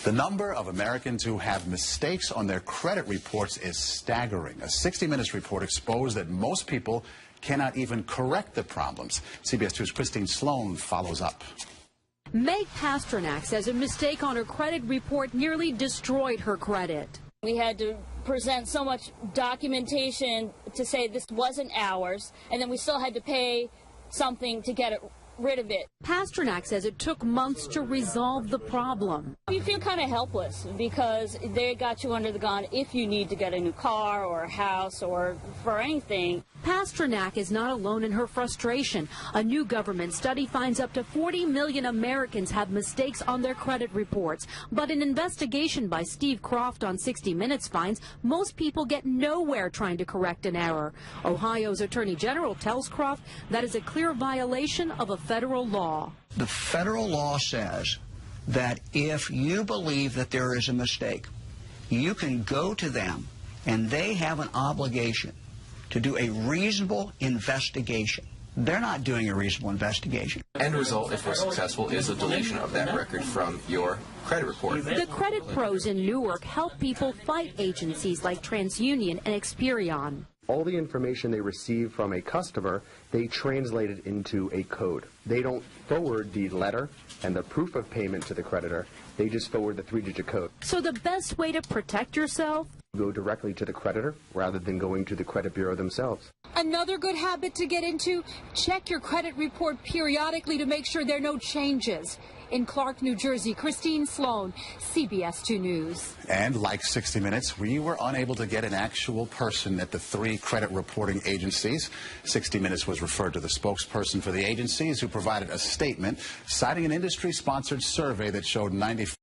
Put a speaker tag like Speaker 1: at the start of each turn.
Speaker 1: The number of Americans who have mistakes on their credit reports is staggering. A 60 Minutes report exposed that most people cannot even correct the problems. CBS 2's Christine Sloan follows up.
Speaker 2: Meg Pasternak says a mistake on her credit report nearly destroyed her credit.
Speaker 3: We had to present so much documentation to say this wasn't ours, and then we still had to pay something to get rid of it.
Speaker 2: Pasternak says it took months to resolve the problem.
Speaker 3: You feel kind of helpless because they got you under the gun if you need to get a new car or a house or for anything.
Speaker 2: Pasternak is not alone in her frustration. A new government study finds up to 40 million Americans have mistakes on their credit reports. But an investigation by Steve Croft on 60 Minutes finds most people get nowhere trying to correct an error. Ohio's Attorney General tells Croft that is a clear violation of a federal law.
Speaker 4: The federal law says that if you believe that there is a mistake, you can go to them and they have an obligation to do a reasonable investigation. They're not doing a reasonable investigation.
Speaker 5: End result, if we're successful, is a deletion of that record from your credit report.
Speaker 2: The credit pros in Newark help people fight agencies like TransUnion and Experian.
Speaker 6: All the information they receive from a customer, they translate it into a code. They don't forward the letter and the proof of payment to the creditor. They just forward the 3-digit code.
Speaker 2: So the best way to protect yourself?
Speaker 6: Go directly to the creditor rather than going to the credit bureau themselves.
Speaker 2: Another good habit to get into, check your credit report periodically to make sure there are no changes. In Clark, New Jersey, Christine Sloan, CBS 2 News.
Speaker 1: And like 60 Minutes, we were unable to get an actual person at the 3 credit reporting agencies. 60 Minutes was referred to the spokesperson for the agencies, who provided a statement citing an industry-sponsored survey that showed 95